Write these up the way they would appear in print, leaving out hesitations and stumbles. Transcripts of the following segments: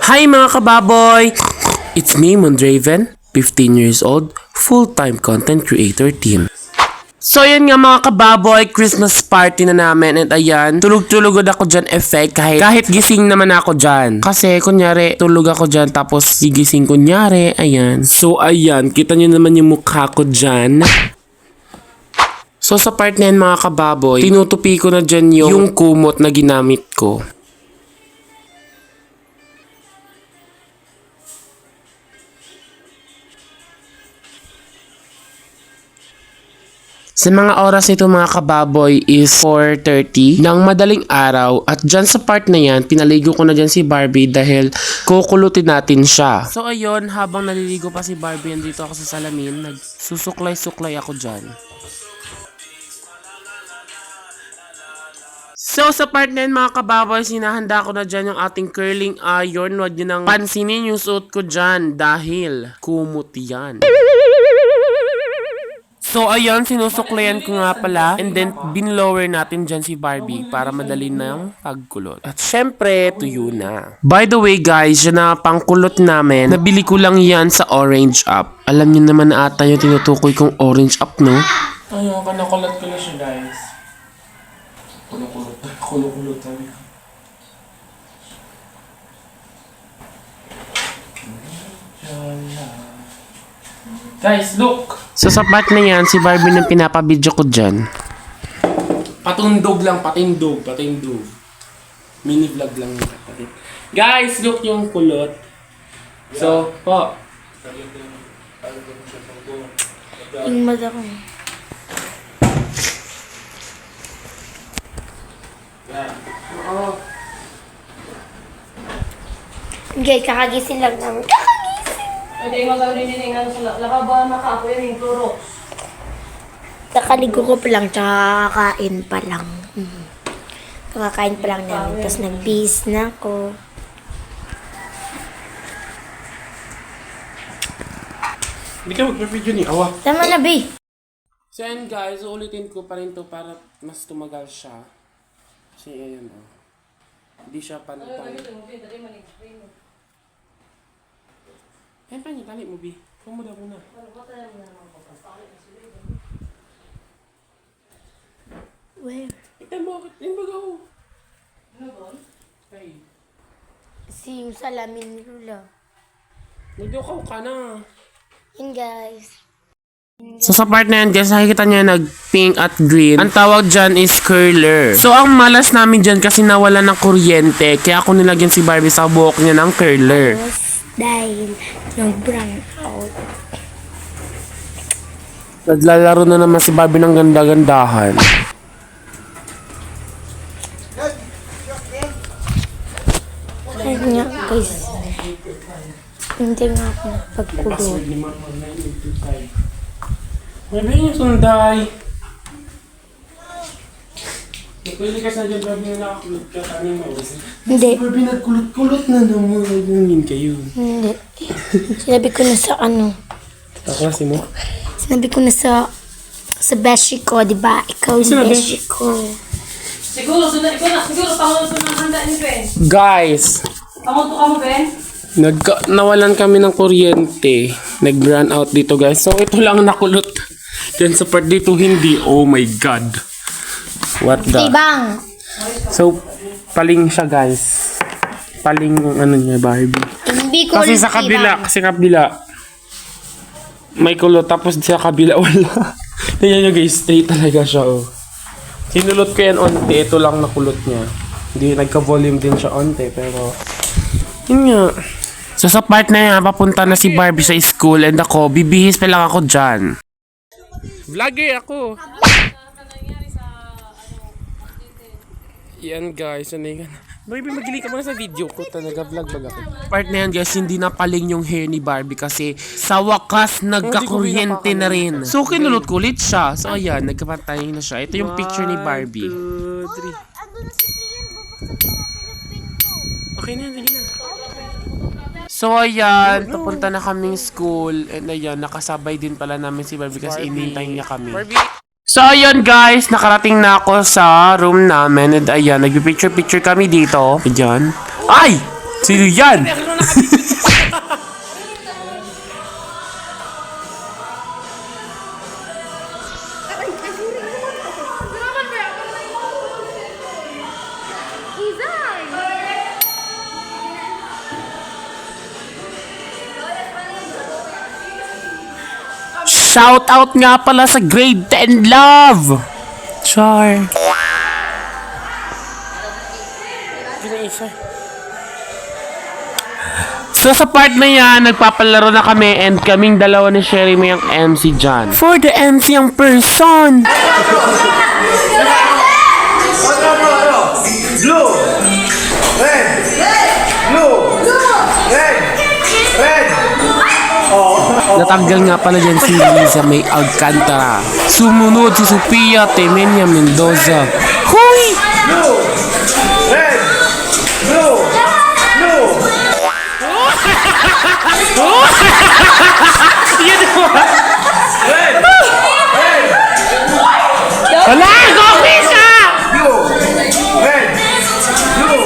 Hi mga kababoy! It's me, Mondraven, 15 years old, full-time content creator team. So yun nga mga kababoy, Christmas party na namin at ayan, tulog-tulugod ako dyan effect kahit gising naman ako dyan. Kasi kunyari, tulog ako dyan tapos gigising kunyari, ayan. So ayan, kita nyo naman yung mukha ko dyan. So sa part na yan mga kababoy, tinutupi ko na dyan yung kumot na ginamit ko. Sa mga oras nito mga kababoy is 4:30 ng madaling araw at dyan sa part na yan, pinaligo ko na dyan si Barbie dahil kukulutin natin siya. So ayun, habang naliligo pa si Barbie, andito ako sa salamin, nagsusuklay-suklay ako dyan. So sa part na yun mga kababoy, sinahanda ko na dyan yung ating curling iron. Huwag nyo nang pansinin yung suot ko dyan dahil kumot yan. So ayun, sinusuklayan ko nga pala and then binlower natin dyan si Barbie para madali na yung pagkulot. At syempre, tuyo na. By the way guys, yan na pangkulot namin. Nabili ko lang yan sa Orange App. Alam niyo naman na ata yung tinutukoy kong Orange App, no? Ayun, kanakulot ko na siya guys. Kulot tayo. Guys, look! So sa part na yan, si Barbie nang pinapabidyo ko dyan. Patundog lang, patindog. Mini vlog lang yun. Guys, look yung kulot. So, po. Ingmad ako. Guys, kakagising lang namin. Hindi mo gawin din nga sa lakaban makaapo yan yung turo. Nakaligo ko pa lang, tsaka kakain pa lang. Kakakain pa lang namin, tapos nag-bis na ako. Hindi ka mag-video ni Awa. Tama na, B. So yan guys, ulitin ko pa rin to para mas tumagal siya. Kasi ayan o. Hindi siya pantay. Ayan pa niya, tali mo B. Kumuda mo na. Where? Ito mo, inbag ako. Ano ba? Ay, Si yung salamin rula. nagdukaw ka na. Yun guys. So sa part na yan guys, nakikita nyo nag-pink at green. Ang tawag dyan is curler. So ang malas namin dyan kasi nawala ng kuryente. Kaya ako nilagyan si Barbie sa buhok niya ng curler. Tapos, dahil nag-brown out. Naglalaro na naman si Barbie ng ganda-gandahan. Ayun nga guys. Hindi nga ako napagkulot. Barbie yung sunday. Pwede ka sa dyan, Barbie na nakakulot ka. Kanin mo. Hindi. Barbie nagkulot-kulot na naman. Nagungin kayo. Hindi. Sinabi ko na sa ano. Taklasi mo. Sinabi ko na sa beshi ko, di ba? Ikaw yung Sinabi? beshi ko. Siguro, siguro pangulo ng handa ni Ben. Guys! Pangulo ka mo, Ben? Nawalan kami ng kuryente. Nag-run out dito guys. So ito lang nakulot. Then sa part dito hindi. Oh my god. What the? Ibang! So paling siya guys. Paling yung ano niya Barbie. Hindi ko Kasi sa kabila. May kulot tapos sa kabila wala. Tingnan nyo guys. Straight talaga siya oh. Sinulot ko yan onte. Ito lang nakulot niya. Hindi nagka-volume din siya onte. Pero yun nga. So sa part na yan, papunta na si Barbie sa school and ako, bibihis pa lang ako dyan. Vlogger ako. Yan guys, ano yan? Barbie, magili ka muna sa video ko. Talaga vlog bag ako. Part na yan guys, hindi na paling yung hair ni Barbie kasi sa wakas nagkakuryente na rin. So kinulot ko ulit siya. So ayan, nagkapantay na siya. Ito yung picture ni Barbie. 1, 2, 3. Ando na si Ian, bubuksan pa ako ng pinto. Okay na, sige na. So ayan, papunta na kaming school and ayan, nakasabay din pala namin si Barbie kasi inintay niya kami. So ayun guys, nakarating na ako sa room namin and ayan, nagpipicture-picture kami dito. Ayan. Ay! Sino yan? Shout out nga pala sa grade 10 love! Char. So sa part na yan, nagpapalaro na kami and kaming dalawa ni Sherry may ang MC dyan. For the MC ang person! Blue, red, blue, red, red. Natanggal nga pala dyan si Liza May Alcantara. Sumunod si Sophia Temenia Mendoza. Hoy! Blue, red, blue, blue. Red, red, Wala! Gopi siya! blue, red, blue,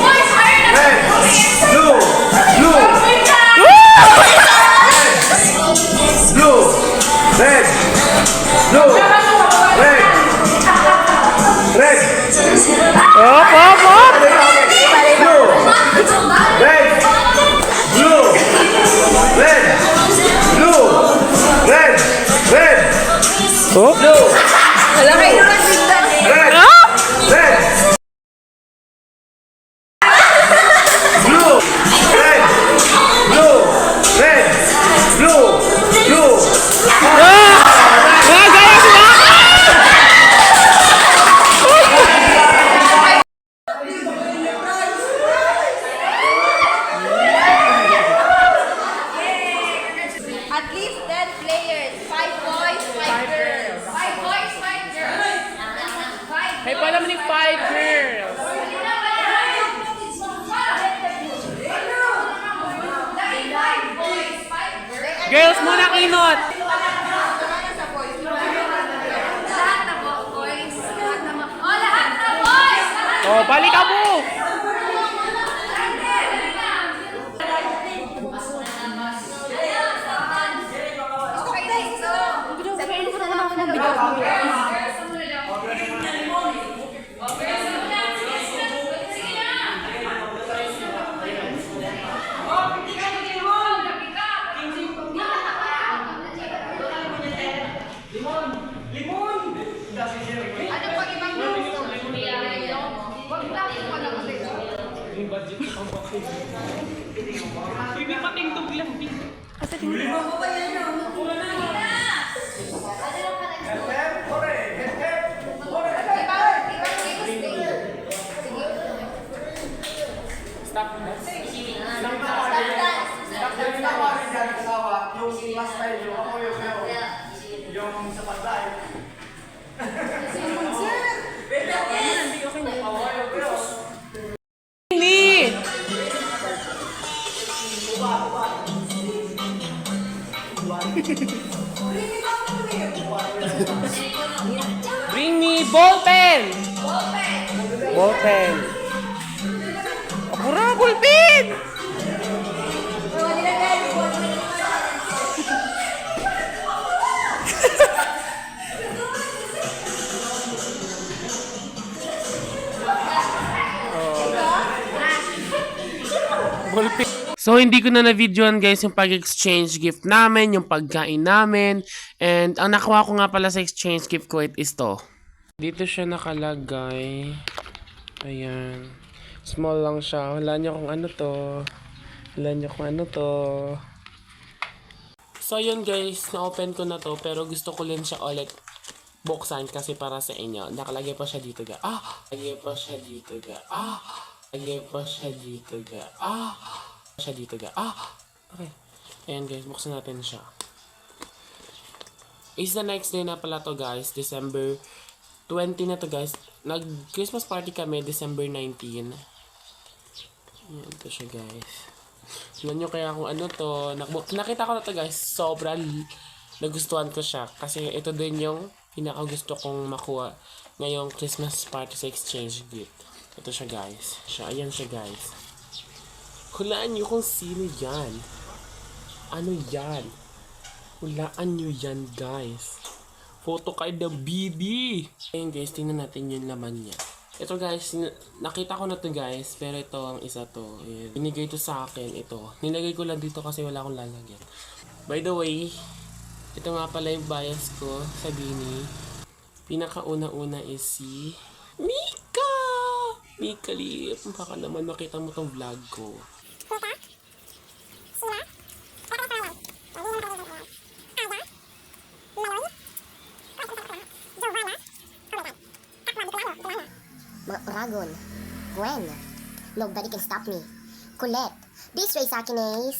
red, blue, blue. Blue, red, blue, red, red. Op, op, op! Blue, red, blue, red, blue, red, red. Oh? Blue. Red. Red. Blue. Red. Blue. Red. Blue. Blue. At least 10 players. 5 boys, 5 girls. 5 boys, 5 girls. May pa naman yung 5 girls. Girls muna kinot! Oh, balik ka mo! Bring me ball pen! Ball pen! Apura, ball pen! Ball pen. So, hindi ko na na-videoan guys yung pag-exchange gift namin, yung pagkain namin. And, ang nakuha ko nga pala sa exchange gift ko is to. Dito siya nakalagay. Ayan. Small lang siya. Wala niyo kung ano to. Wala niyo kung ano to. So, yun guys. Na-open ko na to. Pero gusto ko lang siya ulit buksan kasi para sa inyo. Nakalagay pa siya dito ga. Nakalagay pa siya dito ga. Nakalagay pa siya dito ga. Siya dito ga. Okay. Ayan guys, buksan natin siya. Is the next day na pala to guys. December 20 na to guys. Nag-Christmas party kami December 19. Ayan to siya guys. Tignan nyo kaya kung ano to. Nakita ko na to guys. Sobrang nagustuhan ko siya. Kasi ito din yung pinakagusto kong makuha ngayong Christmas party sa exchange gift. Ito siya guys. Ayan siya guys. Hulaan nyo kung sino yan. Ano yan? Hulaan nyo yan, guys. Photo card ng BB. Ayun guys, tingnan natin yung laman niya. Ito guys, nakita ko na to guys, pero ito ang isa to. Ayan. Binigay to sa akin, ito. Nilagay ko lang dito kasi wala akong lalagyan. By the way, ito nga pala yung bias ko sa Bini. Pinakauna-una is si Mika! Mika Lip, baka naman makita mo tong vlog ko. Dragon, Gwen, nobody can stop me. Colette, this race akin is...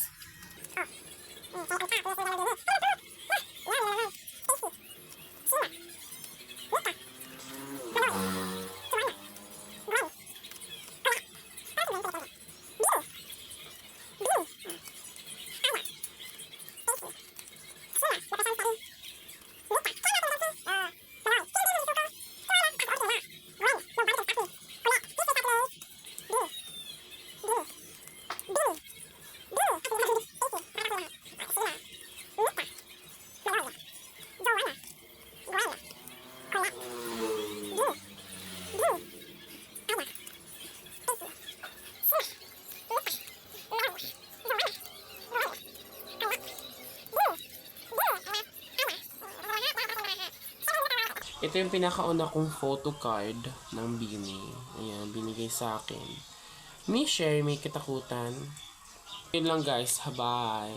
Ito yung pinakauna kong photo card ng Bini. Ayan, binigay sa akin. May share, may kitakutan. Yun lang guys, bye!